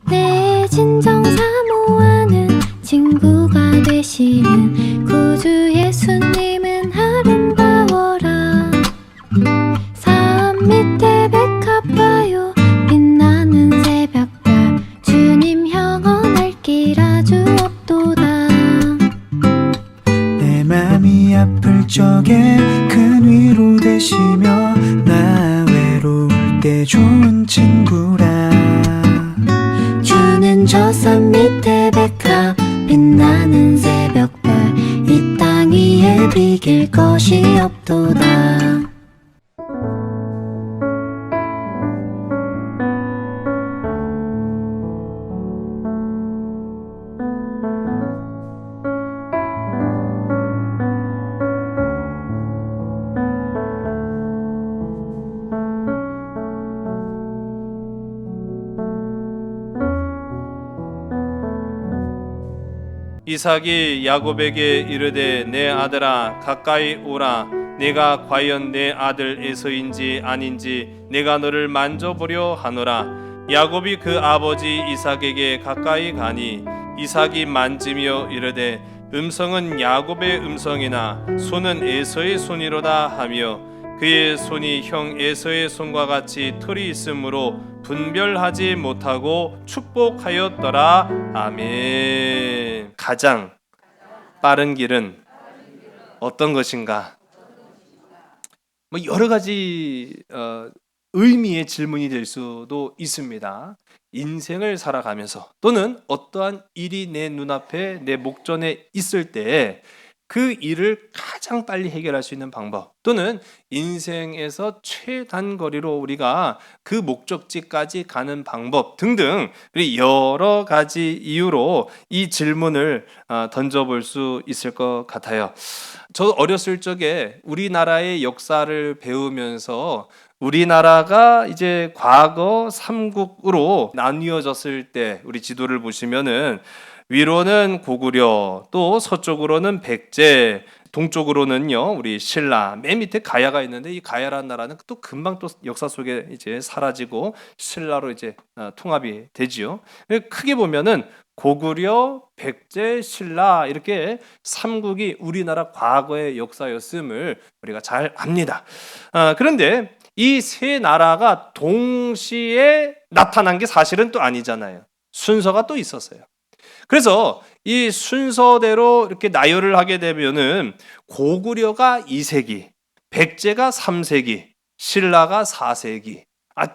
내 진정 사모하는 친구가 되시는 구주 예수님은 아름다워라. 산 밑에 백합화요 빛나는 새벽별 주님 영원할 길 아주 없도다. 내 맘이 아플 적에 큰 위로 되시며 나 외로울 때 좋은 친구라. 주는 저 산 밑에 백합 빛나는 새벽별 이 땅 위에 비길 것이 없도다. 이삭이 야곱에게 이르되 내 아들아 가까이 오라. 내가 과연 내 아들 에서인지 아닌지 내가 너를 만져보려 하노라. 야곱이 그 아버지 이삭에게 가까이 가니 이삭이 만지며 이르되 음성은 야곱의 음성이나 손은 에서의 손이로다 하며 그의 손이 형 에서의 손과 같이 털이 있으므로 분별하지 못하고 축복하였더라. 아멘. 가장 빠른 길은 어떤 것인가? 뭐 여러 가지 의미의 질문이 될 수도 있습니다. 인생을 살아가면서 또는 어떠한 일이 내 눈앞에 내 목전에 있을 때 그 일을 가장 빨리 해결할 수 있는 방법 또는 인생에서 최단거리로 우리가 그 목적지까지 가는 방법 등등 여러 가지 이유로 이 질문을 던져볼 수 있을 것 같아요. 저 어렸을 적에 우리나라의 역사를 배우면서 우리나라가 이제 과거 삼국으로 나뉘어졌을 때 우리 지도를 보시면은 위로는 고구려, 또 서쪽으로는 백제, 동쪽으로는요 우리 신라, 맨 밑에 가야가 있는데 이 가야라는 나라는 또 금방 또 역사 속에 이제 사라지고 신라로 이제 통합이 되지요. 크게 보면은 고구려, 백제, 신라 이렇게 삼국이 우리나라 과거의 역사였음을 우리가 잘 압니다. 그런데 이 세 나라가 동시에 나타난 게 사실은 또 아니잖아요. 순서가 또 있었어요. 그래서 이 순서대로 이렇게 나열을 하게 되면은 고구려가 2세기, 백제가 3세기, 신라가 4세기.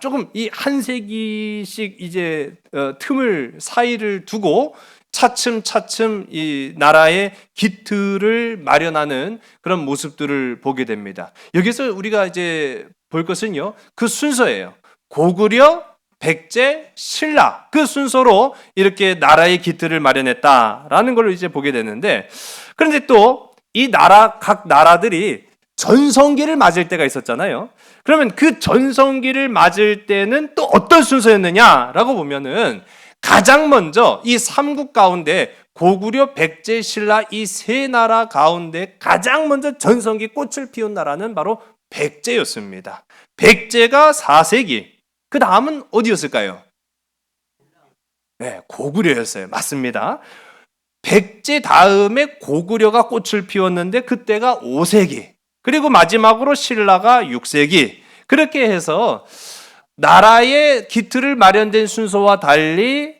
조금 이 한 세기씩 이제 틈을 사이를 두고 차츰차츰 이 나라의 기틀을 마련하는 그런 모습들을 보게 됩니다. 여기서 우리가 이제 볼 것은요, 그 순서예요. 고구려, 백제, 신라 그 순서로 이렇게 나라의 기틀을 마련했다라는 걸 이제 보게 되는데, 그런데 또 이 각 나라들이 전성기를 맞을 때가 있었잖아요. 그러면 그 전성기를 맞을 때는 또 어떤 순서였느냐라고 보면은 가장 먼저 이 삼국 가운데 고구려, 백제, 신라 이 세 나라 가운데 가장 먼저 전성기 꽃을 피운 나라는 바로 백제였습니다. 백제가 4세기. 그 다음은 어디였을까요? 네, 고구려였어요. 맞습니다. 백제 다음에 고구려가 꽃을 피웠는데 그때가 5세기. 그리고 마지막으로 신라가 6세기. 그렇게 해서 나라의 기틀을 마련된 순서와 달리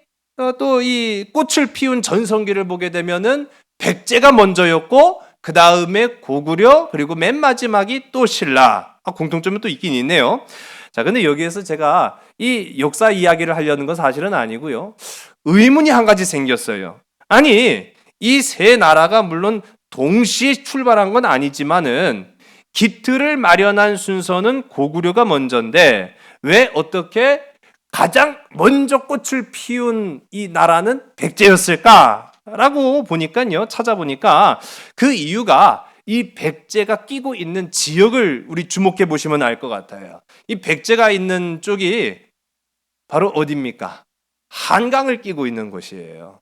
또 이 꽃을 피운 전성기를 보게 되면은 백제가 먼저였고 그 다음에 고구려 그리고 맨 마지막이 또 신라. 공통점은 또 있긴 있네요. 자, 근데 여기에서 제가 이 역사 이야기를 하려는 건 사실은 아니고요. 의문이 한 가지 생겼어요. 아니, 이 세 나라가 물론 동시에 출발한 건 아니지만은 기틀을 마련한 순서는 고구려가 먼저인데 왜 어떻게 가장 먼저 꽃을 피운 이 나라는 백제였을까라고 보니까요. 찾아보니까 그 이유가 이 백제가 끼고 있는 지역을 우리 주목해 보시면 알 것 같아요. 이 백제가 있는 쪽이 바로 어디입니까? 한강을 끼고 있는 곳이에요.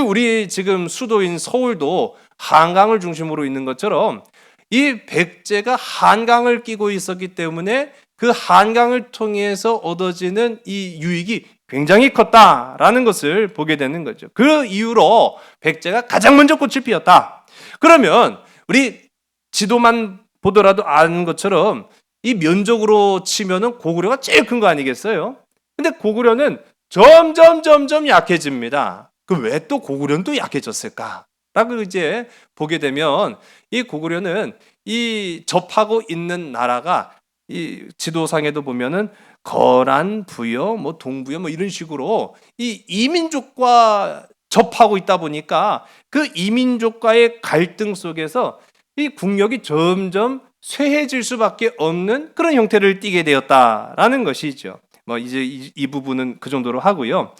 우리 지금 수도인 서울도 한강을 중심으로 있는 것처럼 이 백제가 한강을 끼고 있었기 때문에 그 한강을 통해서 얻어지는 이 유익이 굉장히 컸다라는 것을 보게 되는 거죠. 그 이후로 백제가 가장 먼저 꽃을 피웠다. 그러면 우리 지도만 보더라도 아는 것처럼 이 면적으로 치면은 고구려가 제일 큰 거 아니겠어요? 근데 고구려는 점점 약해집니다. 그 왜 또 고구려는 또 약해졌을까? 라고 이제 보게 되면 이 고구려는 이 접하고 있는 나라가 이 지도상에도 보면은 거란, 부여, 뭐 동부여 뭐 이런 식으로 이 이민족과 접하고 있다 보니까 그 이민족과의 갈등 속에서 이 국력이 점점 쇠해질 수밖에 없는 그런 형태를 띠게 되었다라는 것이죠. 뭐 이제 이 부분은 그 정도로 하고요.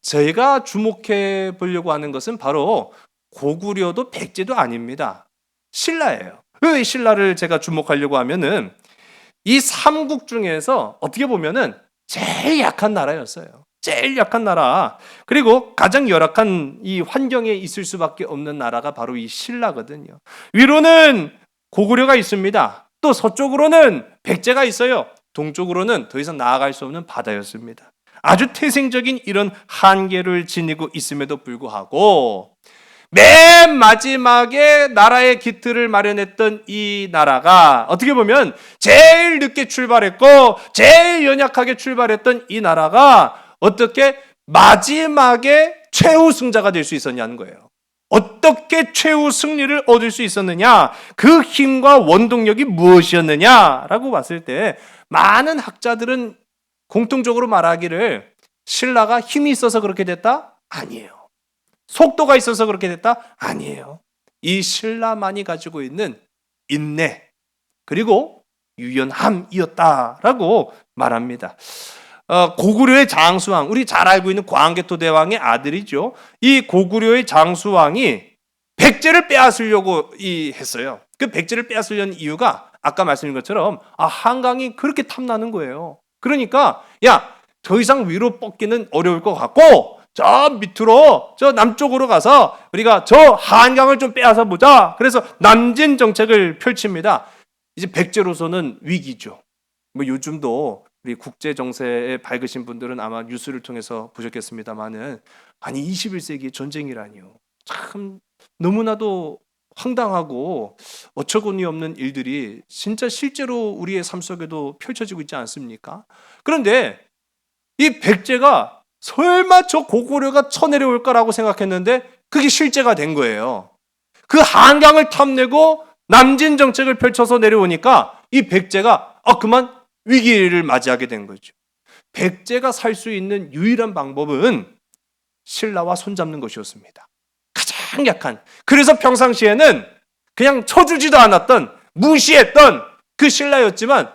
저희가 주목해 보려고 하는 것은 바로 고구려도 백제도 아닙니다. 신라예요. 왜 신라를 제가 주목하려고 하면은 이 삼국 중에서 어떻게 보면은 제일 약한 나라였어요. 제일 약한 나라. 그리고 가장 열악한 이 환경에 있을 수밖에 없는 나라가 바로 이 신라거든요. 위로는 고구려가 있습니다. 또 서쪽으로는 백제가 있어요. 동쪽으로는 더 이상 나아갈 수 없는 바다였습니다. 아주 태생적인 이런 한계를 지니고 있음에도 불구하고 맨 마지막에 나라의 기틀을 마련했던 이 나라가 어떻게 보면 제일 늦게 출발했고 제일 연약하게 출발했던 이 나라가 어떻게 마지막에 최후 승자가 될 수 있었냐는 거예요. 어떻게 최후 승리를 얻을 수 있었느냐? 그 힘과 원동력이 무엇이었느냐라고 봤을 때 많은 학자들은 공통적으로 말하기를 신라가 힘이 있어서 그렇게 됐다? 아니에요. 속도가 있어서 그렇게 됐다? 아니에요. 이 신라만이 가지고 있는 인내 그리고 유연함이었다라고 말합니다. 고구려의 장수왕, 우리 잘 알고 있는 광개토 대왕의 아들이죠. 이 고구려의 장수왕이 백제를 빼앗으려고 했어요. 그 백제를 빼앗으려는 이유가 아까 말씀드린 것처럼 한강이 그렇게 탐나는 거예요. 그러니까 더 이상 위로 뻗기는 어려울 것 같고 저 밑으로 저 남쪽으로 가서 우리가 저 한강을 좀 빼앗아 보자. 그래서 남진 정책을 펼칩니다. 이제 백제로서는 위기죠. 뭐 요즘도 우리 국제 정세에 밝으신 분들은 아마 뉴스를 통해서 보셨겠습니다만은 아니 21세기의 전쟁이라니요. 참 너무나도 황당하고 어처구니 없는 일들이 진짜 실제로 우리의 삶 속에도 펼쳐지고 있지 않습니까? 그런데 이 백제가 설마 저 고구려가 쳐내려올 거라고 생각했는데 그게 실제가 된 거예요. 그 한강을 탐내고 남진 정책을 펼쳐서 내려오니까 이 백제가 그만 위기를 맞이하게 된 거죠. 백제가 살 수 있는 유일한 방법은 신라와 손잡는 것이었습니다. 가장 약한. 그래서 평상시에는 그냥 쳐주지도 않았던 무시했던 그 신라였지만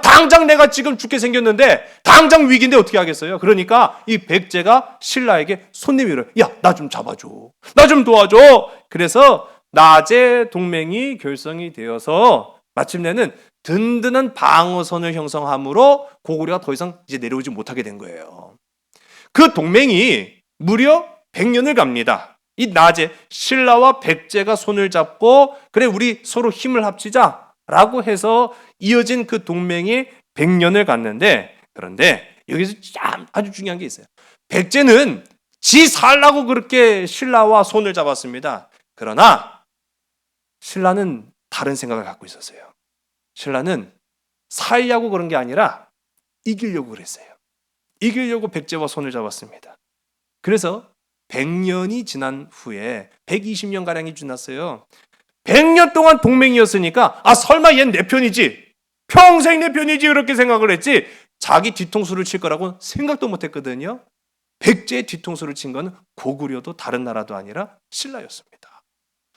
당장 내가 지금 죽게 생겼는데 당장 위기인데 어떻게 하겠어요? 그러니까 이 백제가 신라에게 손님이래. 나 좀 잡아줘. 나 좀 도와줘. 그래서 나제 동맹이 결성이 되어서 마침내는 든든한 방어선을 형성함으로 고구려가 더 이상 이제 내려오지 못하게 된 거예요. 그 동맹이 무려 100년을 갑니다. 이 나제 신라와 백제가 손을 잡고 그래 우리 서로 힘을 합치자라고 해서 이어진 그 동맹이 100년을 갔는데 그런데 여기서 참 아주 중요한 게 있어요. 백제는 지 살라고 그렇게 신라와 손을 잡았습니다. 그러나 신라는 다른 생각을 갖고 있었어요. 신라는 살려고 그런 게 아니라 이기려고 그랬어요. 이기려고 백제와 손을 잡았습니다. 그래서 100년이 지난 후에 120년가량이 지났어요. 100년 동안 동맹이었으니까 설마 얜 내 편이지. 평생 내 편이지 그렇게 생각을 했지 자기 뒤통수를 칠 거라고 생각도 못했거든요. 백제의 뒤통수를 친 건 고구려도 다른 나라도 아니라 신라였습니다.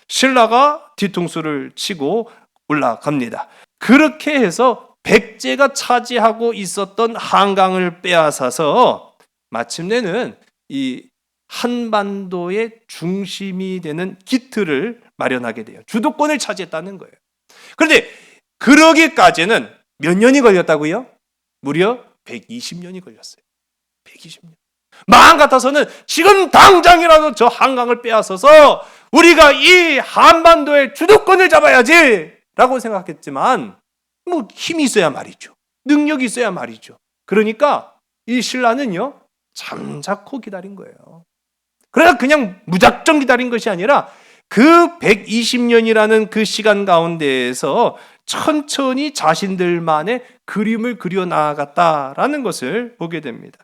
신라가 뒤통수를 치고 올라갑니다. 그렇게 해서 백제가 차지하고 있었던 한강을 빼앗아서 마침내는 이 한반도의 중심이 되는 기틀을 마련하게 돼요. 주도권을 차지했다는 거예요. 그런데 그러기까지는 몇 년이 걸렸다고요? 무려 120년이 걸렸어요. 120년. 마음 같아서는 지금 당장이라도 저 한강을 빼앗아서 우리가 이 한반도의 주도권을 잡아야지 라고 생각했지만 힘이 있어야 말이죠. 능력이 있어야 말이죠. 그러니까 이 신라는요 잠자코 기다린 거예요. 그러나 그냥 무작정 기다린 것이 아니라 그 120년이라는 그 시간 가운데에서 천천히 자신들만의 그림을 그려 나아갔다라는 것을 보게 됩니다.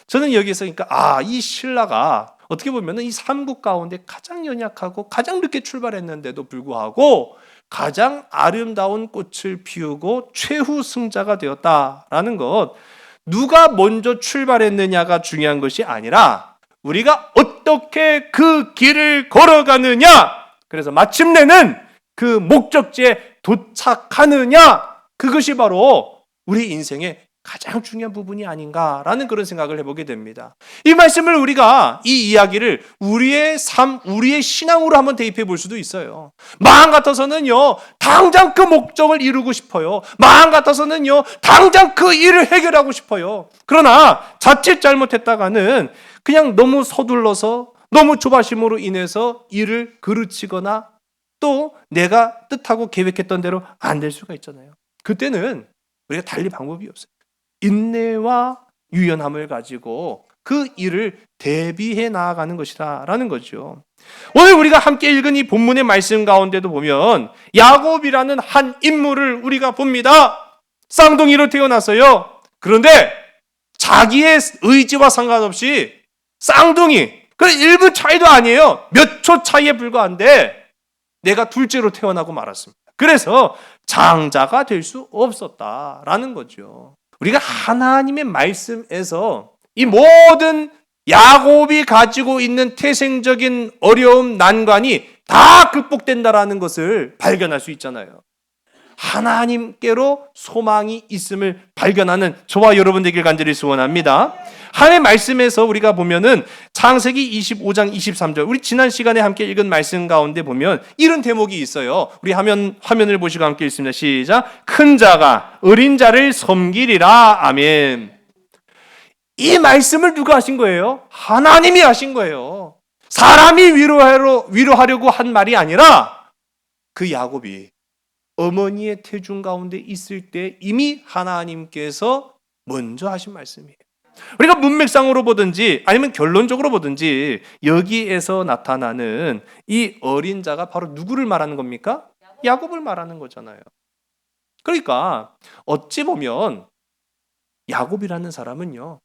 저는 여기서 그러니까 이 신라가 어떻게 보면 이 삼국 가운데 가장 연약하고 가장 늦게 출발했는데도 불구하고 가장 아름다운 꽃을 피우고 최후 승자가 되었다라는 것, 누가 먼저 출발했느냐가 중요한 것이 아니라 우리가 어떻게 그 길을 걸어가느냐, 그래서 마침내는 그 목적지에 도착하느냐, 그것이 바로 우리 인생의 가장 중요한 부분이 아닌가라는 그런 생각을 해보게 됩니다. 이 말씀을 우리가, 이 이야기를 우리의 삶, 우리의 신앙으로 한번 대입해 볼 수도 있어요. 마음 같아서는요, 당장 그 목적을 이루고 싶어요. 마음 같아서는요, 당장 그 일을 해결하고 싶어요. 그러나 자칫 잘못했다가는 그냥 너무 서둘러서 너무 조바심으로 인해서 일을 그르치거나 또 내가 뜻하고 계획했던 대로 안 될 수가 있잖아요. 그때는 우리가 달리 방법이 없어요. 인내와 유연함을 가지고 그 일을 대비해 나아가는 것이다라는 거죠. 오늘 우리가 함께 읽은 이 본문의 말씀 가운데도 보면 야곱이라는 한 인물을 우리가 봅니다. 쌍둥이로 태어났어요. 그런데 자기의 의지와 상관없이 쌍둥이, 그 1분 차이도 아니에요. 몇 초 차이에 불과한데 내가 둘째로 태어나고 말았습니다. 그래서 장자가 될 수 없었다라는 거죠. 우리가 하나님의 말씀에서 이 모든 야곱이 가지고 있는 태생적인 어려움, 난관이 다 극복된다라는 것을 발견할 수 있잖아요. 하나님께로 소망이 있음을 발견하는 저와 여러분 되길 간절히 소원합니다. 하나님의 말씀에서 우리가 보면은 창세기 25장 23절, 우리 지난 시간에 함께 읽은 말씀 가운데 보면 이런 대목이 있어요. 우리 화면을 보시고 함께 읽습니다. 시작. 큰 자가 어린 자를 섬기리라. 아멘. 이 말씀을 누가 하신 거예요? 하나님이 하신 거예요. 사람이 위로하려고 한 말이 아니라 그 야곱이 어머니의 태중 가운데 있을 때 이미 하나님께서 먼저 하신 말씀이에요. 우리가 문맥상으로 보든지 아니면 결론적으로 보든지 여기에서 나타나는 이 어린 자가 바로 누구를 말하는 겁니까? 야곱을 말하는 거잖아요. 그러니까 어찌 보면 야곱이라는 사람은요,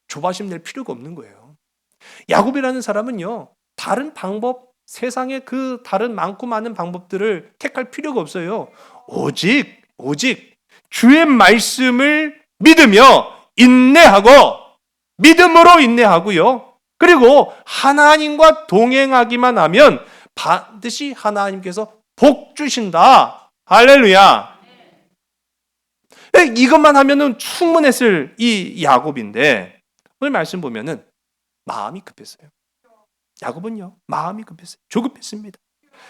조바심 낼 필요가 없는 거예요. 야곱이라는 사람은요, 다른 방법, 세상의 그 다른 많고 많은 방법들을 택할 필요가 없어요. 오직 주의 말씀을 믿으며 인내하고, 믿음으로 인내하고요. 그리고 하나님과 동행하기만 하면 반드시 하나님께서 복 주신다. 할렐루야. 이것만 하면은 충분했을 이 야곱인데 오늘 말씀 보면은 마음이 급했어요. 야곱은요, 마음이 급했어요. 조급했습니다.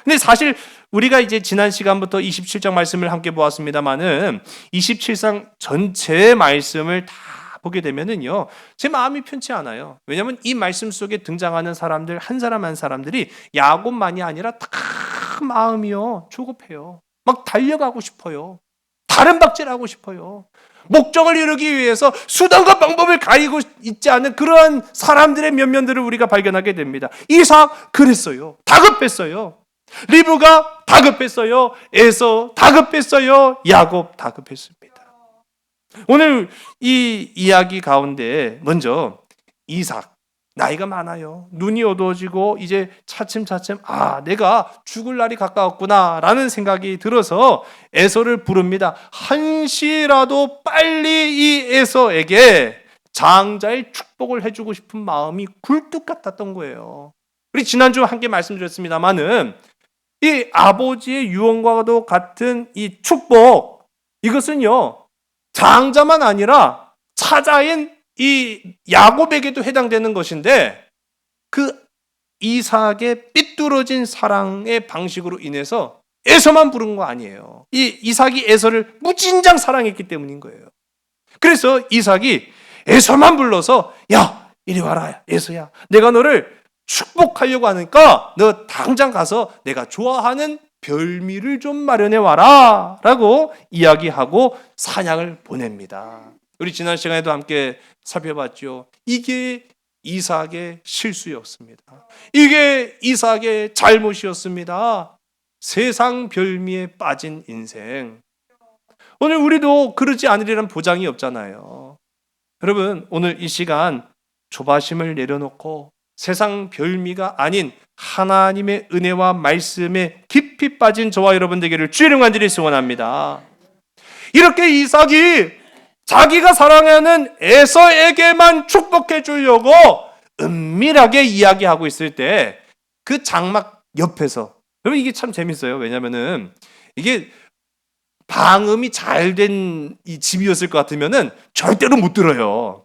근데 사실 우리가 이제 지난 시간부터 27장 말씀을 함께 보았습니다만은 27장 전체의 말씀을 다 보게 되면은요, 제 마음이 편치 않아요. 왜냐하면 이 말씀 속에 등장하는 사람들 한 사람 한 사람들이 야곱만이 아니라 다 마음이요, 조급해요. 막 달려가고 싶어요. 다른 박질하고 싶어요. 목적을 이루기 위해서 수단과 방법을 가리고 있지 않은 그러한 사람들의 면면들을 우리가 발견하게 됩니다. 이삭 그랬어요. 다급했어요. 리브가 다급했어요. 에서 다급했어요. 야곱 다급했습니다. 오늘 이 이야기 가운데 먼저 이삭, 나이가 많아요. 눈이 어두워지고 이제 차츰차츰 내가 죽을 날이 가까웠구나 라는 생각이 들어서 에서를 부릅니다. 한시라도 빨리 이 에서에게 장자의 축복을 해주고 싶은 마음이 굴뚝 같았던 거예요. 우리 지난주 함께 말씀드렸습니다마는 이 아버지의 유언과도 같은 이 축복, 이것은요 장자만 아니라 차자인 이 야곱에게도 해당되는 것인데, 그 이삭의 삐뚤어진 사랑의 방식으로 인해서 에서만 부른 거 아니에요. 이 이삭이 에서를 무진장 사랑했기 때문인 거예요. 그래서 이삭이 에서만 불러서 야 이리 와라 에서야, 내가 너를 축복하려고 하니까 너 당장 가서 내가 좋아하는 별미를 좀 마련해 와라 라고 이야기하고 사냥을 보냅니다. 우리 지난 시간에도 함께 살펴봤죠. 이게 이삭의 실수였습니다. 이게 이삭의 잘못이었습니다. 세상 별미에 빠진 인생. 오늘 우리도 그러지 않으리란 보장이 없잖아요. 여러분, 오늘 이 시간 조바심을 내려놓고 세상 별미가 아닌 하나님의 은혜와 말씀에 깊이 빠진 저와 여러분 되기를 주의 이름 간절히 소원합니다. 이렇게 이삭이 자기가 사랑하는 에서에게만 축복해 주려고 은밀하게 이야기하고 있을 때 그 장막 옆에서, 여러분 이게 참 재밌어요. 왜냐면은 이게 방음이 잘 된 이 집이었을 것 같으면은 절대로 못 들어요.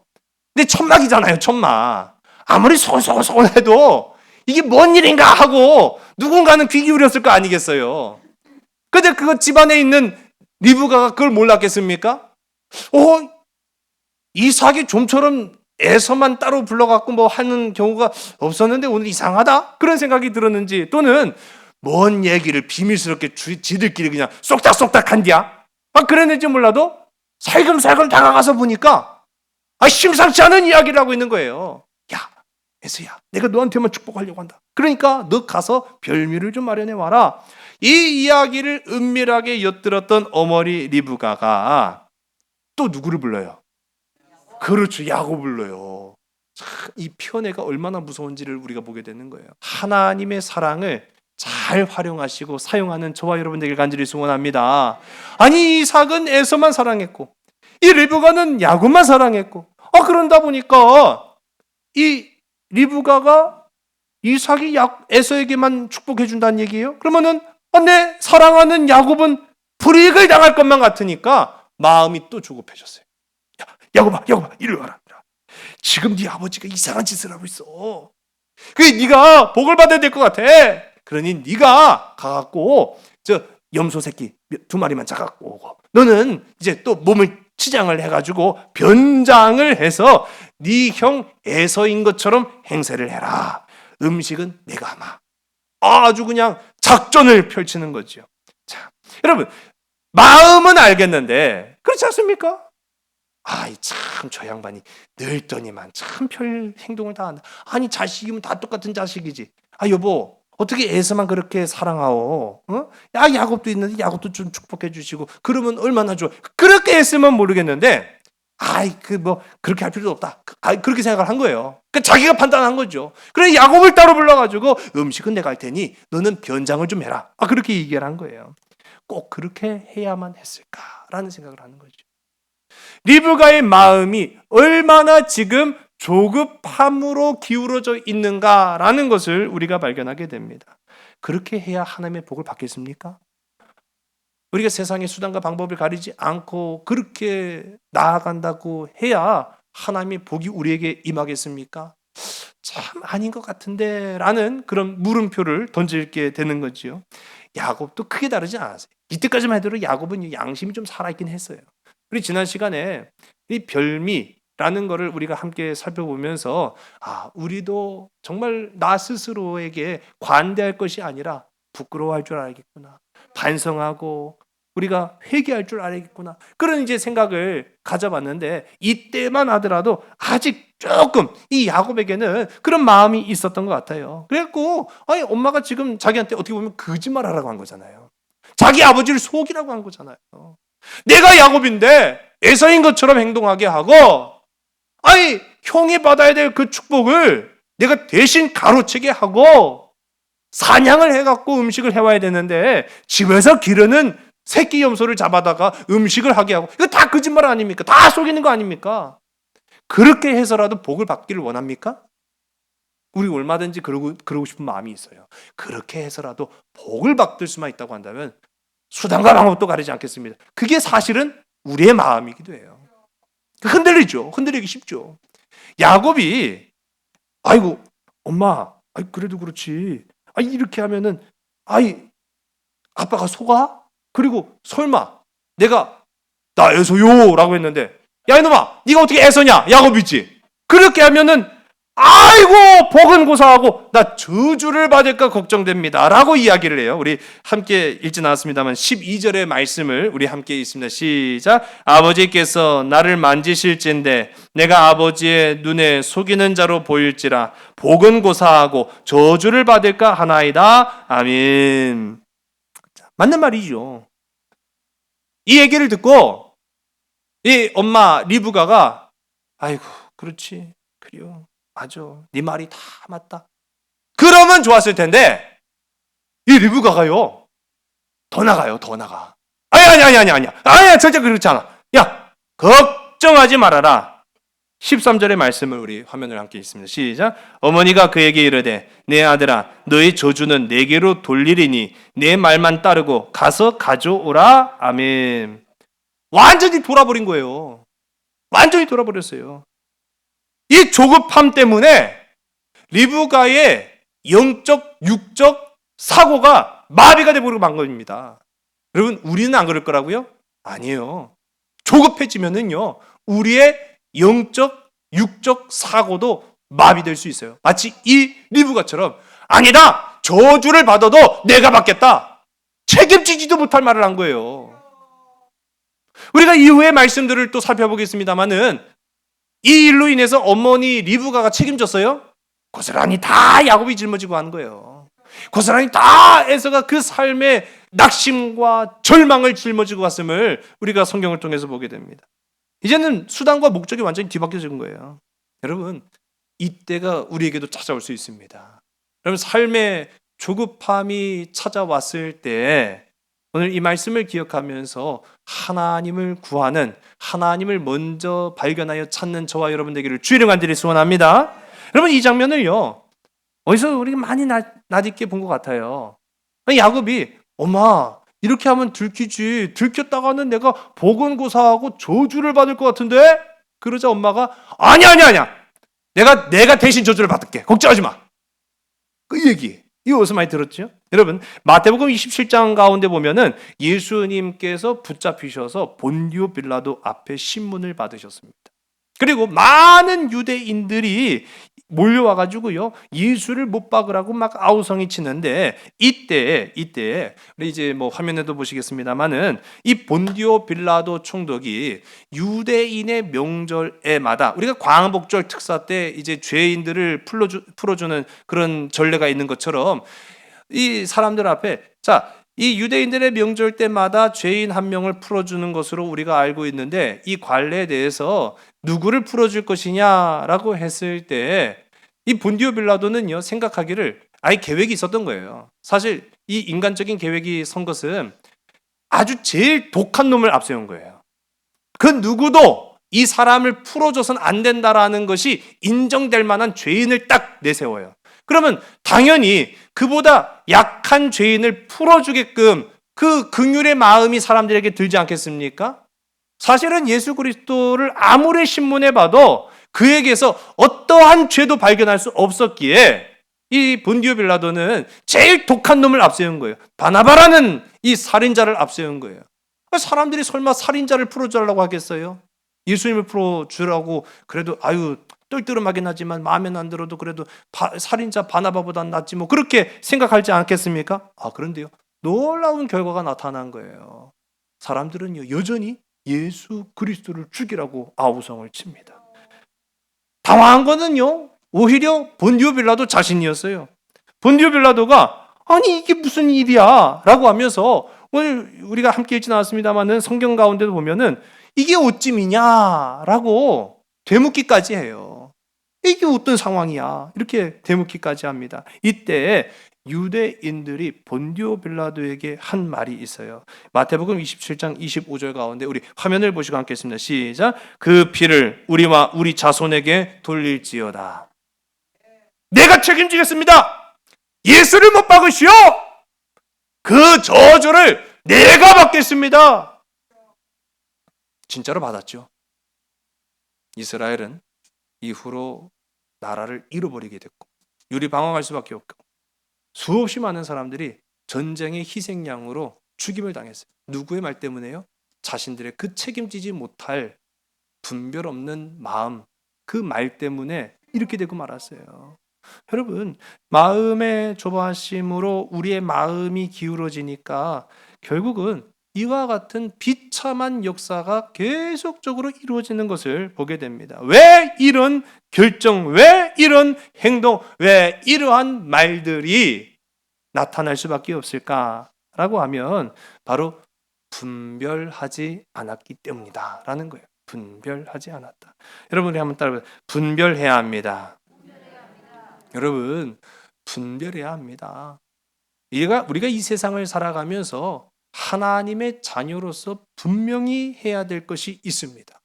근데 천막이잖아요, 천막. 아무리 소곤소곤해도 이게 뭔 일인가 하고 누군가는 귀 기울였을 거 아니겠어요. 근데 그거 집안에 있는 리브가가 그걸 몰랐겠습니까? 이삭이 좀처럼 에서만 따로 불러갖고 뭐 하는 경우가 없었는데 오늘 이상하다? 그런 생각이 들었는지, 또는 뭔 얘기를 비밀스럽게 지들끼리 그냥 쏙닥쏙닥 한디야? 그랬는지 몰라도 살금살금 다가가서 보니까 심상치 않은 이야기를 하고 있는 거예요. 야, 에서야, 내가 너한테만 축복하려고 한다. 그러니까 너 가서 별미를 좀 마련해 와라. 이 이야기를 은밀하게 엿들었던 어머니 리브가가 또 누구를 불러요? 그렇죠, 야곱 불러요. 이 편애가 얼마나 무서운지를 우리가 보게 되는 거예요. 하나님의 사랑을 잘 활용하시고 사용하는 저와 여러분들에게 간절히 소원합니다. 아니, 이삭은 에서만 사랑했고 이 리브가는 야곱만 사랑했고, 그런다 보니까 이 리브가가 이삭이 에서에게만 축복해 준다는 얘기예요. 그러면은 내 사랑하는 야곱은 불이익을 당할 것만 같으니까 마음이 또 조급해졌어요. 야, 야곱아, 이리 와라. 지금 네 아버지가 이상한 짓을 하고 있어. 그게 네가 복을 받아야 될 것 같아. 그러니 네가 가갖고 저 염소 새끼 2마리만 잡아갖고 오고, 너는 이제 또 몸을 치장을 해가지고 변장을 해서 네 형 에서인 것처럼 행세를 해라. 음식은 내가 하마. 아주 그냥 작전을 펼치는 거죠. 자, 여러분, 마음은 알겠는데 그렇지 않습니까? 참 저 양반이 늙더니만 참 별 행동을 다 한다. 아니, 자식이면 다 똑같은 자식이지. 여보, 어떻게 에서만 그렇게 사랑하오? 야곱도 있는데 야곱도 좀 축복해 주시고 그러면 얼마나 좋아. 그렇게 했으면 모르겠는데 그렇게 할 필요도 없다. 그렇게 생각을 한 거예요. 자기가 판단한 거죠. 그래, 야곱을 따로 불러가지고 음식은 내가 할 테니 너는 변장을 좀 해라. 그렇게 얘기를 한 거예요. 꼭 그렇게 해야만 했을까라는 생각을 하는 거죠. 리브가의 마음이 얼마나 지금 조급함으로 기울어져 있는가라는 것을 우리가 발견하게 됩니다. 그렇게 해야 하나님의 복을 받겠습니까? 우리가 세상의 수단과 방법을 가리지 않고 그렇게 나아간다고 해야 하나님의 복이 우리에게 임하겠습니까? 참 아닌 것 같은데 라는 그런 물음표를 던질게 되는 거지요. 야곱도 크게 다르지 않았어요. 이때까지만 해도 야곱은 양심이 좀 살아있긴 했어요. 우리 지난 시간에 이 별미라는 거를 우리가 함께 살펴보면서 우리도 정말 나 스스로에게 관대할 것이 아니라 부끄러워할 줄 알겠구나, 반성하고 우리가 회개할 줄 알겠구나, 그런 이제 생각을 가져봤는데, 이때만 하더라도 아직 조금 이 야곱에게는 그런 마음이 있었던 것 같아요. 그래갖고 엄마가 지금 자기한테 어떻게 보면 거짓말하라고 한 거잖아요. 자기 아버지를 속이라고 한 거잖아요. 내가 야곱인데 에서인 것처럼 행동하게 하고, 형이 받아야 될 그 축복을 내가 대신 가로채게 하고 사냥을 해갖고 음식을 해와야 되는데 집에서 기르는 새끼 염소를 잡아다가 음식을 하게 하고, 이거 다 거짓말 아닙니까? 다 속이는 거 아닙니까? 그렇게 해서라도 복을 받기를 원합니까? 우리 얼마든지 그러고 싶은 마음이 있어요. 그렇게 해서라도 복을 받을 수만 있다고 한다면 수단과 방법도 가리지 않겠습니다. 그게 사실은 우리의 마음이기도 해요. 흔들리기 쉽죠. 야곱이 엄마, 그래도 그렇지. 이렇게 하면은 아빠가 속아? 그리고 설마 내가 나 에서요 라고 했는데, 야 이놈아, 네가 어떻게 에서냐? 야곱이지. 그렇게 하면은 아이고 복은 고사하고 나 저주를 받을까 걱정됩니다 라고 이야기를 해요. 우리 함께 읽진 않았습니다만 12절의 말씀을 우리 함께 읽습니다. 시작. 아버지께서 나를 만지실진데 내가 아버지의 눈에 속이는 자로 보일지라 복은 고사하고 저주를 받을까 하나이다. 아멘. 맞는 말이죠. 이 얘기를 듣고 이 엄마 리브가가 아이고 그렇지 그래요. 맞아. 네 말이 다 맞다. 그러면 좋았을 텐데 이 리브가가요. 더 나가요. 더 나가. 아니야. 절대 그렇지 않아. 야, 걱정하지 말아라. 13절의 말씀을 우리 화면을 함께 읽습니다. 시작. 어머니가 그에게 이르되 내 아들아 너의 저주는 내게로 돌리리니 내 말만 따르고 가서 가져오라. 아멘. 완전히 돌아버린 거예요. 완전히 돌아버렸어요. 이 조급함 때문에 리브가의 영적, 육적 사고가 마비가 되버리고 만 겁니다. 여러분, 우리는 안 그럴 거라고요? 아니에요. 조급해지면은요, 우리의 영적, 육적 사고도 마비될 수 있어요. 마치 이 리브가처럼 아니다! 저주를 받아도 내가 받겠다! 책임지지도 못할 말을 한 거예요. 우리가 이후의 말씀들을 또 살펴보겠습니다만은 이 일로 인해서 어머니 리브가가 책임졌어요? 고스란히 다 야곱이 짊어지고 하는 거예요. 고스란히 다 에서가 그 삶의 낙심과 절망을 짊어지고 갔음을 우리가 성경을 통해서 보게 됩니다. 이제는 수단과 목적이 완전히 뒤바뀌어진 거예요. 여러분, 이때가 우리에게도 찾아올 수 있습니다. 여러분, 삶의 조급함이 찾아왔을 때 오늘 이 말씀을 기억하면서 하나님을 구하는, 하나님을 먼저 발견하여 찾는 저와 여러분 되기를 주의 간절히 소원합니다. 여러분, 이 장면을요, 어디서 우리가 많이 낯익게 본 것 같아요. 야곱이 엄마 이렇게 하면 들키지, 들켰다가는 내가 보건고사하고 저주를 받을 것 같은데? 그러자 엄마가 아니야 내가 대신 저주를 받을게, 걱정하지 마. 그 얘기 이거 어디서 많이 들었죠? 여러분, 마태복음 27장 가운데 보면은 예수님께서 붙잡히셔서 본디오 빌라도 앞에 신문을 받으셨습니다. 그리고 많은 유대인들이 몰려와가지고요, 예수를 못 박으라고 막 아우성이 치는데, 이때, 우리 이제 뭐 화면에도 보시겠습니다만은, 이 본디오 빌라도 총독이 유대인의 명절에마다, 우리가 광복절 특사 때 이제 죄인들을 풀어주는 그런 전례가 있는 것처럼, 이 사람들 앞에, 자, 이 유대인들의 명절 때마다 죄인 한 명을 풀어주는 것으로 우리가 알고 있는데, 이 관례에 대해서 누구를 풀어줄 것이냐라고 했을 때 이 본디오 빌라도는요, 생각하기를 아예 계획이 있었던 거예요. 사실 이 인간적인 계획이 선 것은 아주 제일 독한 놈을 앞세운 거예요. 그 누구도 이 사람을 풀어줘서는 안 된다라는 것이 인정될 만한 죄인을 딱 내세워요. 그러면 당연히 그보다 약한 죄인을 풀어주게끔 그 긍휼의 마음이 사람들에게 들지 않겠습니까? 사실은 예수 그리스도를 아무리 신문해봐도 그에게서 어떠한 죄도 발견할 수 없었기에 이 본디오 빌라도는 제일 독한 놈을 앞세운 거예요. 바나바라는 이 살인자를 앞세운 거예요. 사람들이 설마 살인자를 풀어주려고 하겠어요? 예수님을 풀어주라고 그래도 아유 똘똘하긴 하지만 마음에 안 들어도 그래도 살인자 바나바보단 낫지 뭐 그렇게 생각하지 않겠습니까? 아, 그런데요, 놀라운 결과가 나타난 거예요. 사람들은요, 여전히 예수 그리스도를 죽이라고 아우성을 칩니다. 당황한 거는요, 오히려 본디오 빌라도 자신이었어요. 본디오 빌라도가 아니 이게 무슨 일이야 라고 하면서, 오늘 우리가 함께 읽지 않았습니다만은 성경 가운데도 보면은 이게 어찌미냐 라고 되묻기까지 해요. 이게 어떤 상황이야 이렇게 되묻기까지 합니다. 이때 유대인들이 본디오 빌라도에게 한 말이 있어요. 마태복음 27장 25절 가운데 우리 화면을 보시고 함께 했습니다. 시작. 그 피를 우리와 우리 자손에게 돌릴지어다. 내가 책임지겠습니다. 예수를 못 박으시오. 그 저주를 내가 받겠습니다. 진짜로 받았죠. 이스라엘은 이후로 나라를 잃어버리게 됐고 유리방황할 수밖에 없고 수없이 많은 사람들이 전쟁의 희생양으로 죽임을 당했어요. 누구의 말 때문에요? 자신들의 그 책임지지 못할 분별 없는 마음, 그 말 때문에 이렇게 되고 말았어요. 여러분, 마음의 조바심으로 우리의 마음이 기울어지니까 결국은 이와 같은 비참한 역사가 계속적으로 이루어지는 것을 보게 됩니다. 왜 이런 결정, 왜 이런 행동, 왜 이러한 말들이 나타날 수밖에 없을까라고 하면 바로 분별하지 않았기 때문이다 라는 거예요. 분별하지 않았다. 여러분이 한번 따라해보세요. 분별해야 합니다. 여러분, 분별해야 합니다. 우리가 이 세상을 살아가면서 하나님의 자녀로서 분명히 해야 될 것이 있습니다.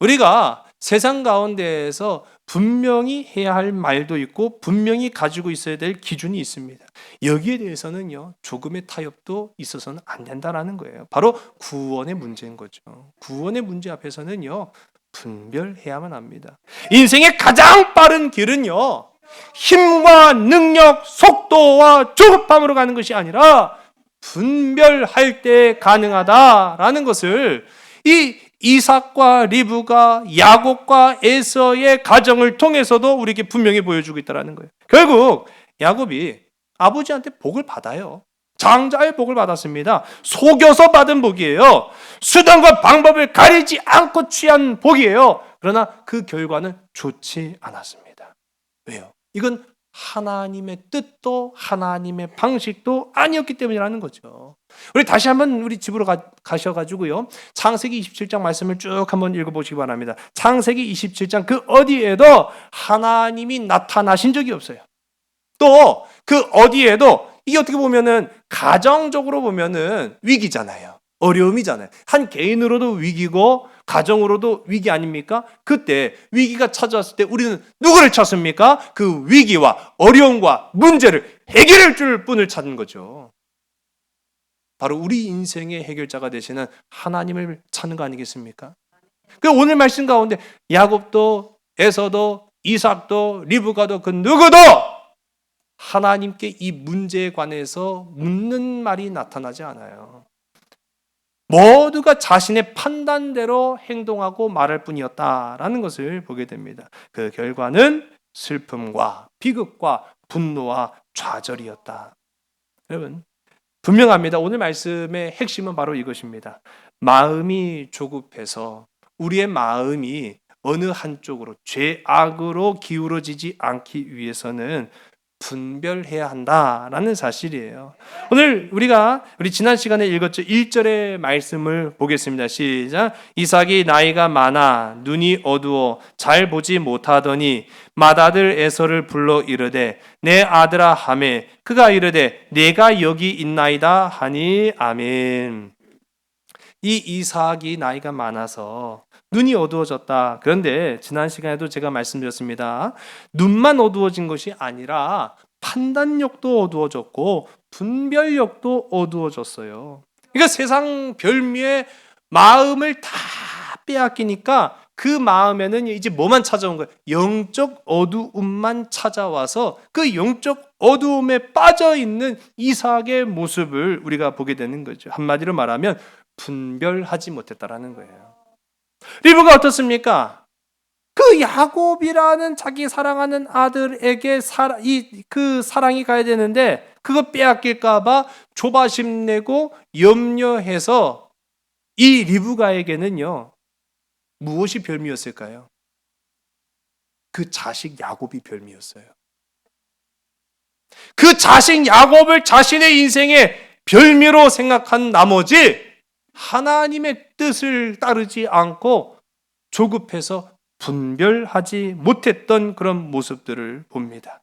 우리가 세상 가운데에서 분명히 해야 할 말도 있고 분명히 가지고 있어야 될 기준이 있습니다. 여기에 대해서는요, 조금의 타협도 있어서는 안 된다라는 거예요. 바로 구원의 문제인 거죠. 구원의 문제 앞에서는요, 분별해야만 합니다. 인생의 가장 빠른 길은요, 힘과 능력, 속도와 조급함으로 가는 것이 아니라 분별할 때 가능하다라는 것을 이 이삭과 리브가 야곱과 에서의 가정을 통해서도 우리에게 분명히 보여주고 있다는 거예요. 결국 야곱이 아버지한테 복을 받아요. 장자의 복을 받았습니다. 속여서 받은 복이에요. 수단과 방법을 가리지 않고 취한 복이에요. 그러나 그 결과는 좋지 않았습니다. 왜요? 이건 하나님의 뜻도 하나님의 방식도 아니었기 때문이라는 거죠. 우리 다시 한번 우리 집으로 가셔가지고요, 창세기 27장 말씀을 쭉 한번 읽어보시기 바랍니다. 창세기 27장 그 어디에도 하나님이 나타나신 적이 없어요. 또 그 어디에도 이게 어떻게 보면은 가정적으로 보면은 위기잖아요. 어려움이잖아요. 한 개인으로도 위기고 가정으로도 위기 아닙니까? 그때 위기가 찾아왔을 때 우리는 누구를 찾습니까? 그 위기와 어려움과 문제를 해결할 줄 분을 찾는 거죠. 바로 우리 인생의 해결자가 되시는 하나님을 찾는 거 아니겠습니까? 그 오늘 말씀 가운데 야곱도 에서도 이삭도 리브가도 그 누구도 하나님께 이 문제에 관해서 묻는 말이 나타나지 않아요. 모두가 자신의 판단대로 행동하고 말할 뿐이었다라는 것을 보게 됩니다. 그 결과는 슬픔과 비극과 분노와 좌절이었다. 여러분, 분명합니다. 오늘 말씀의 핵심은 바로 이것입니다. 마음이 조급해서 우리의 마음이 어느 한쪽으로 죄악으로 기울어지지 않기 위해서는 분별해야 한다라는 사실이에요. 오늘 우리 지난 시간에 읽었죠. 1절의 말씀을 보겠습니다. 시작. 이삭이 나이가 많아 눈이 어두워 잘 보지 못하더니 맏아들 에서를 불러 이르되 내 아들아 하매 그가 이르되 내가 여기 있나이다 하니 아멘. 이 이삭이 나이가 많아서 눈이 어두워졌다. 그런데 지난 시간에도 제가 말씀드렸습니다. 눈만 어두워진 것이 아니라 판단력도 어두워졌고 분별력도 어두워졌어요. 그러니까 세상 별미의 마음을 다 빼앗기니까 그 마음에는 이제 뭐만 찾아온 거예요? 영적 어두움만 찾아와서 그 영적 어두움에 빠져있는 이삭의 모습을 우리가 보게 되는 거죠. 한마디로 말하면 분별하지 못했다라는 거예요. 리브가 어떻습니까? 그 야곱이라는 자기 사랑하는 아들에게 그 사랑이 가야 되는데 그거 빼앗길까봐 조바심 내고 염려해서 이 리브가에게는요, 무엇이 별미였을까요? 그 자식 야곱이 별미였어요. 그 자식 야곱을 자신의 인생의 별미로 생각한 나머지 하나님의 뜻을 따르지 않고 조급해서 분별하지 못했던 그런 모습들을 봅니다.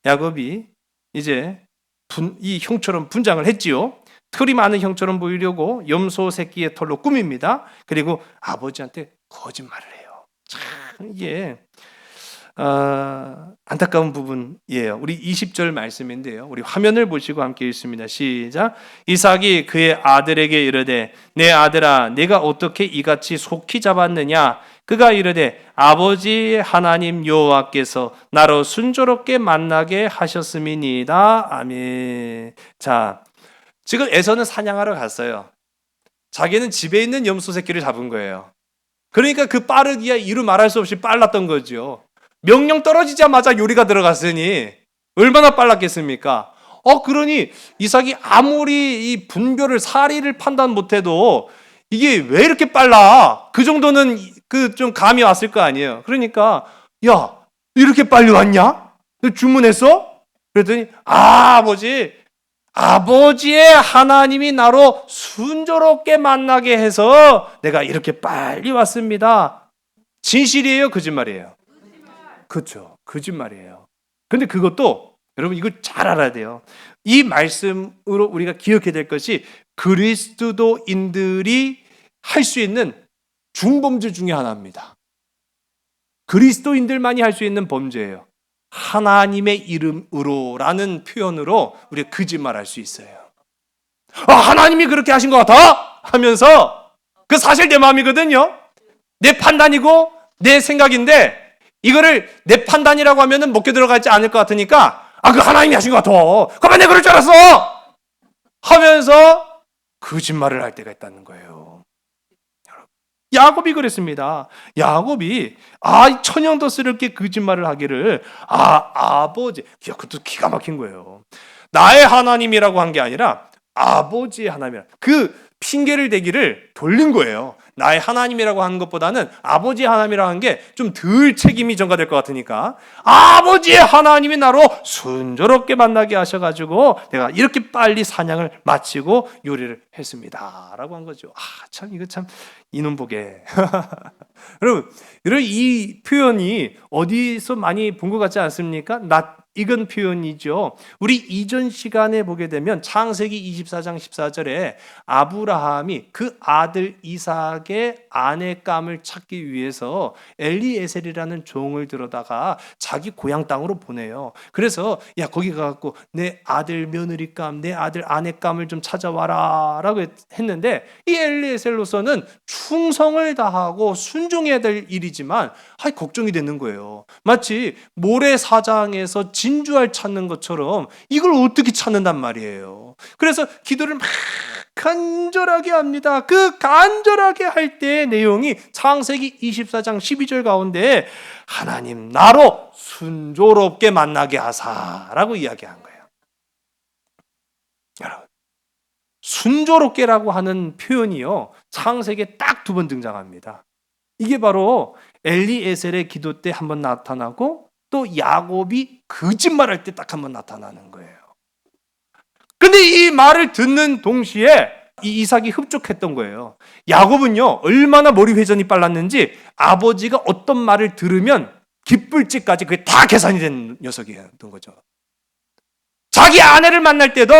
야곱이 이제 이 형처럼 분장을 했지요. 털이 많은 형처럼 보이려고 염소 새끼의 털로 꾸밉니다. 그리고 아버지한테 거짓말을 해요. 참 이게 안타까운 부분이에요. 우리 20절 말씀인데요. 우리 화면을 보시고 함께 읽습니다. 시작. 이삭이 그의 아들에게 이르되 내 아들아 내가 어떻게 이같이 속히 잡았느냐. 그가 이르되 아버지 하나님 여호와께서 나로 순조롭게 만나게 하셨음이니이다. 아멘. 자, 지금 에서는 사냥하러 갔어요. 자기는 집에 있는 염소 새끼를 잡은 거예요. 그러니까 그 빠르기야 이루 말할 수 없이 빨랐던 거죠. 명령 떨어지자마자 요리가 들어갔으니 얼마나 빨랐겠습니까? 그러니 이삭이 아무리 이 분별을 사리를 판단 못해도 이게 왜 이렇게 빨라? 그 정도는 그 좀 감이 왔을 거 아니에요. 그러니까 야, 이렇게 빨리 왔냐? 너 주문했어? 그랬더니 아버지의 하나님이 나로 순조롭게 만나게 해서 내가 이렇게 빨리 왔습니다. 진실이에요, 거짓말이에요? 그렇죠, 거짓말이에요. 근데 그것도 여러분 이거 잘 알아야 돼요. 이 말씀으로 우리가 기억해야 될 것이 그리스도인들이 할 수 있는 중범죄 중에 하나입니다. 그리스도인들만이 할 수 있는 범죄예요. 하나님의 이름으로라는 표현으로 우리가 거짓말할 수 있어요. 하나님이 그렇게 하신 것 같아? 하면서 그 사실 내 마음이거든요. 내 판단이고 내 생각인데 이거를 내 판단이라고 하면은 먹혀 들어가지 않을 것 같으니까 그 하나님이 하신 것 같아. 그러면 내가 그럴 줄 알았어. 하면서 거짓말을 할 때가 있다는 거예요. 야곱이 그랬습니다. 야곱이 천연더스럽게 거짓말을 하기를 아버지, 그것도 기가 막힌 거예요. 나의 하나님이라고 한 게 아니라 아버지의 하나님이라 그 핑계를 대기를 돌린 거예요. 나의 하나님이라고 하는 것보다는 아버지의 하나님이라고 하는 게 좀 덜 책임이 전가될 것 같으니까 아버지의 하나님이 나로 순조롭게 만나게 하셔가지고 내가 이렇게 빨리 사냥을 마치고 요리를 했습니다 라고 한 거죠. 이거 참 이놈 보게. 여러분 이 표현이 어디서 많이 본 것 같지 않습니까? 익은 표현이죠. 우리 이전 시간에 보게 되면 창세기 24장 14절에 아브라함이 그 아들 이삭의 아내감을 찾기 위해서 엘리에셀이라는 종을 들어다가 자기 고향 땅으로 보내요. 그래서 거기 가갖고 내 아들 며느리감, 내 아들 아내감을 좀 찾아와라 라고 했는데 이 엘리에셀로서는 충성을 다하고 순종해야 될 일이지만 걱정이 되는 거예요. 마치 모래사장에서 진주알 찾는 것처럼 이걸 어떻게 찾는단 말이에요. 그래서 기도를 막 간절하게 합니다. 그 간절하게 할 때의 내용이 창세기 24장 12절 가운데 하나님 나로 순조롭게 만나게 하사라고 이야기한 거예요. 여러분 순조롭게라고 하는 표현이요 창세기에 딱 2번 등장합니다. 이게 바로 엘리에셀의 기도 때 한번 나타나고 또 야곱이 거짓말할 때 딱 한번 나타나는 거예요. 근데 이 말을 듣는 동시에 이 이삭이 흡족했던 거예요. 야곱은요 얼마나 머리 회전이 빨랐는지 아버지가 어떤 말을 들으면 기쁠지까지 그게 다 계산이 된 녀석이었던 거죠. 자기 아내를 만날 때도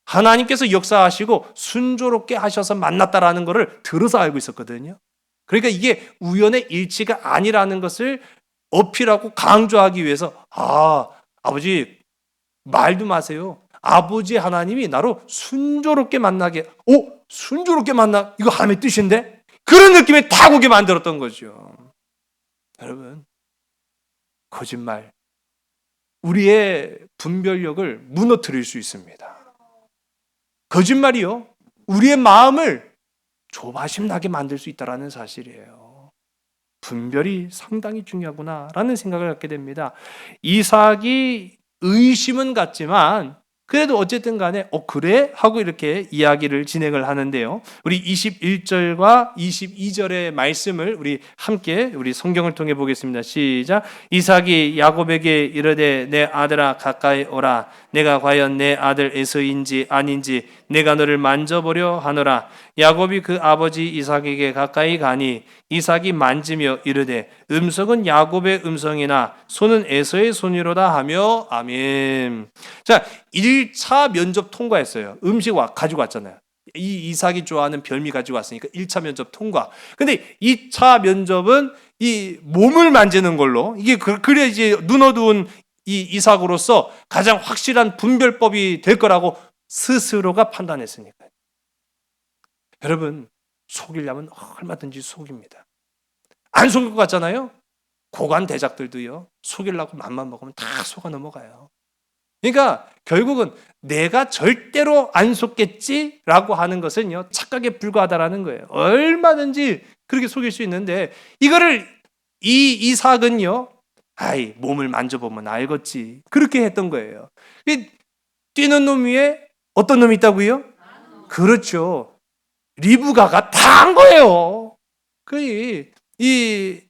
하나님께서 역사하시고 순조롭게 하셔서 만났다라는 것을 들어서 알고 있었거든요. 그러니까 이게 우연의 일치가 아니라는 것을 어필하고 강조하기 위해서 아버지 말도 마세요. 아버지 하나님이 나로 순조롭게 만나게 순조롭게 만나 이거 하나님의 뜻인데 그런 느낌에 딱 오게 만들었던 거죠. 여러분 거짓말 우리의 분별력을 무너뜨릴 수 있습니다. 거짓말이요 우리의 마음을 조바심 나게 만들 수 있다는 사실이에요. 분별이 상당히 중요하구나라는 생각을 갖게 됩니다. 이삭이 의심은 같지만 그래도 어쨌든 간에 그래? 하고 이렇게 이야기를 진행을 하는데요. 우리 21절과 22절의 말씀을 우리 함께 우리 성경을 통해 보겠습니다. 시작. 이삭이 야곱에게 이르되 내 아들아 가까이 오라. 내가 과연 내 아들 에서인지 아닌지 내가 너를 만져보려 하노라. 야곱이 그 아버지 이삭에게 가까이 가니 이삭이 만지며 이르되 음성은 야곱의 음성이나 손은 에서의 손이로다 하며 아멘. 자, 1차 면접 통과했어요. 음식 가지고 왔잖아요. 이 이삭이 좋아하는 별미 가지고 왔으니까 1차 면접 통과. 근데 2차 면접은 이 몸을 만지는 걸로 이게 그래 이제 눈 어두운 이 이삭으로서 가장 확실한 분별법이 될 거라고 스스로가 판단했으니까요. 여러분 속이려면 얼마든지 속입니다. 안 속일 것 같잖아요. 고관 대작들도요. 속이려고 맘만 먹으면 다 속아 넘어가요. 그러니까 결국은 내가 절대로 안 속겠지라고 하는 것은요. 착각에 불과하다라는 거예요. 얼마든지 그렇게 속일 수 있는데 이거를 이 이삭은요. 아이, 몸을 만져보면 알겠지. 그렇게 했던 거예요. 뛰는 놈 위에 어떤 놈이 있다고요? 그렇죠. 리브가가 다 한 거예요. 이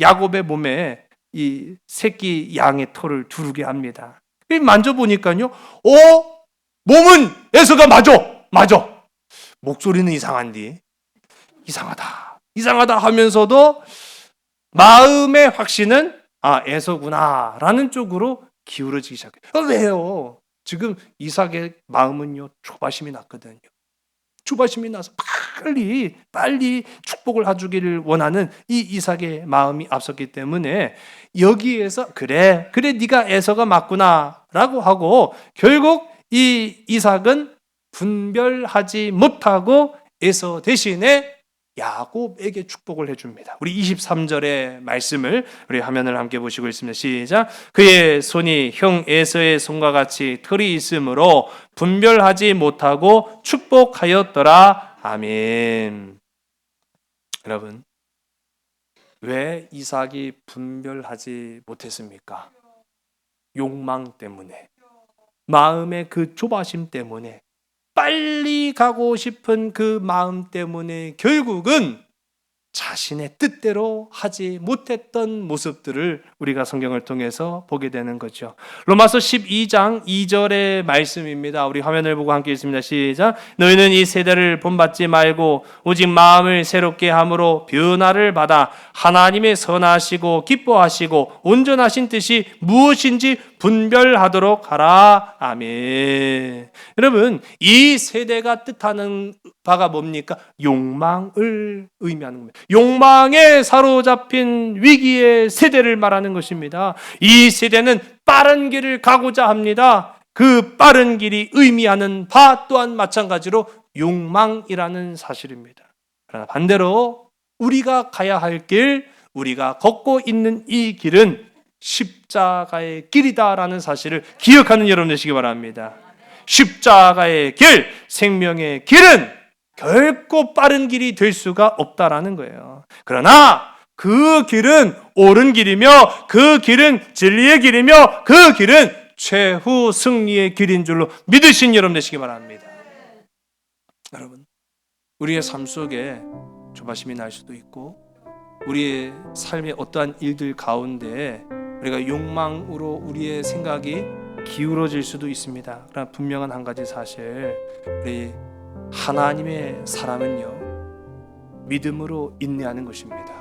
야곱의 몸에 이 새끼 양의 털을 두르게 합니다. 만져보니까요, 몸은 에서가 맞아. 목소리는 이상한데, 이상하다 하면서도 마음의 확신은 에서구나 라는 쪽으로 기울어지기 시작해요. 왜요? 지금 이삭의 마음은요, 조바심이 났거든요. 조바심이 나서 빨리 축복을 해주기를 원하는 이 이삭의 마음이 앞섰기 때문에 여기에서 그래 네가 에서가 맞구나 라고 하고, 결국 이 이삭은 분별하지 못하고 에서 대신에 야곱에게 축복을 해줍니다. 우리 23절의 말씀을 우리 화면을 함께 보시고 있습니다. 시작. 그의 손이 형 에서의 손과 같이 털이 있으므로 분별하지 못하고 축복하였더라. 아멘. 여러분, 왜 이삭이 분별하지 못했습니까? 욕망 때문에, 마음의 그 조바심 때문에, 빨리 가고 싶은 그 마음 때문에 결국은 자신의 뜻대로 하지 못했던 모습들을 우리가 성경을 통해서 보게 되는 거죠. 로마서 12장 2절의 말씀입니다. 우리 화면을 보고 함께 읽습니다. 시작. 너희는 이 세대를 본받지 말고 오직 마음을 새롭게 함으로 변화를 받아 하나님의 선하시고 기뻐하시고 온전하신 뜻이 무엇인지 분별하도록 하라. 아멘. 여러분, 이 세대가 뜻하는 바가 뭡니까? 욕망을 의미하는 겁니다. 욕망에 사로잡힌 위기의 세대를 말하는 것입니다. 이 세대는 빠른 길을 가고자 합니다. 그 빠른 길이 의미하는 바 또한 마찬가지로 욕망이라는 사실입니다. 그러나 반대로 우리가 가야 할 길, 우리가 걷고 있는 이 길은 십자가의 길이다라는 사실을 기억하는 여러분 되시기 바랍니다. 십자가의 길, 생명의 길은 결코 빠른 길이 될 수가 없다라는 거예요. 그러나 그 길은 옳은 길이며, 그 길은 진리의 길이며, 그 길은 최후 승리의 길인 줄로 믿으신 여러분 되시기 바랍니다. 여러분, 우리의 삶 속에 조바심이 날 수도 있고, 우리의 삶의 어떠한 일들 가운데 우리가 욕망으로 우리의 생각이 기울어질 수도 있습니다. 그러나 분명한 한 가지 사실, 우리 하나님의 사람은요, 믿음으로 인내하는 것입니다.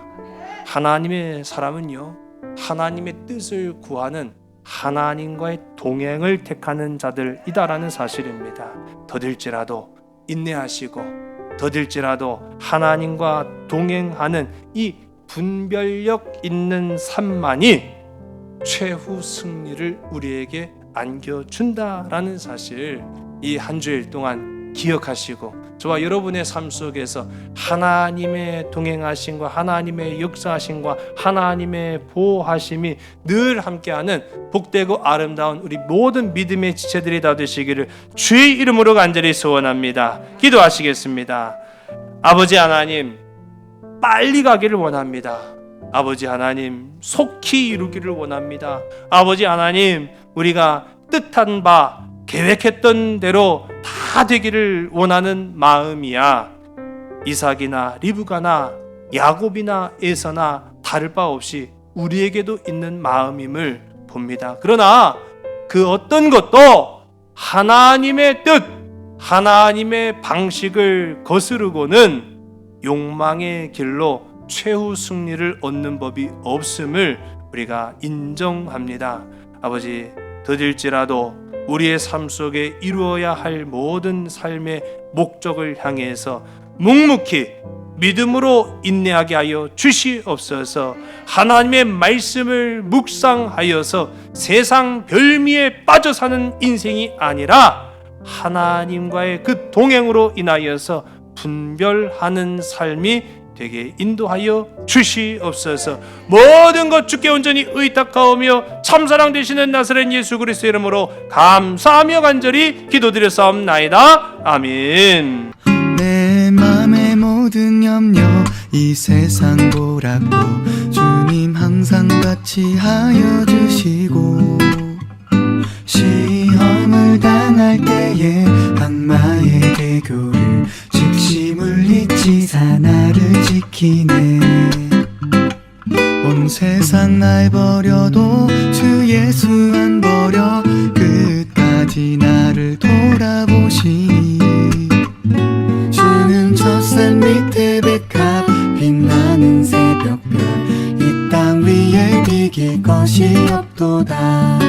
하나님의 사람은요, 하나님의 뜻을 구하는, 하나님과의 동행을 택하는 자들이다라는 사실입니다. 더딜지라도 인내하시고, 더딜지라도 하나님과 동행하는 이 분별력 있는 삶만이 최후 승리를 우리에게 안겨준다라는 사실, 이 한 주일 동안 기억하시고, 저와 여러분의 삶 속에서 하나님의 동행하심과 하나님의 역사하심과 하나님의 보호하심이 늘 함께하는 복되고 아름다운 우리 모든 믿음의 지체들이 다 되시기를 주의 이름으로 간절히 소원합니다. 기도하시겠습니다. 아버지 하나님, 빨리 가기를 원합니다. 아버지 하나님, 속히 이루기를 원합니다. 아버지 하나님, 우리가 뜻한 바, 계획했던 대로 다 되기를 원하는 마음이야 이삭이나 리브가나 야곱이나 에서나 다를 바 없이 우리에게도 있는 마음임을 봅니다. 그러나 그 어떤 것도 하나님의 뜻, 하나님의 방식을 거스르고는 욕망의 길로 최후 승리를 얻는 법이 없음을 우리가 인정합니다. 아버지, 더딜지라도 우리의 삶 속에 이루어야 할 모든 삶의 목적을 향해서 묵묵히 믿음으로 인내하게 하여 주시옵소서. 하나님의 말씀을 묵상하여서 세상 별미에 빠져 사는 인생이 아니라 하나님과의 그 동행으로 인하여서 분별하는 삶이 되게 인도하여 주시옵소서. 모든 것 주께 온전히 의탁하오며 참사랑 되시는 나사렛 예수 그리스도의 이름으로 감사하며 간절히 기도드렸사옵나이다. 아멘. 내 맘의 모든 염려 이 세상 보라고 주님 주님 항상 같이 하여 주시고 시험을 당할 때에 악마에게 교를 즉시 물리치사 나를 지키네. 온 세상 날 버려도 주 예수 안 버려 끝까지 나를 돌아보시니 주는 저 산 밑에 백합 빛나는 새벽별 이 땅 위에 비길 것이 없도다.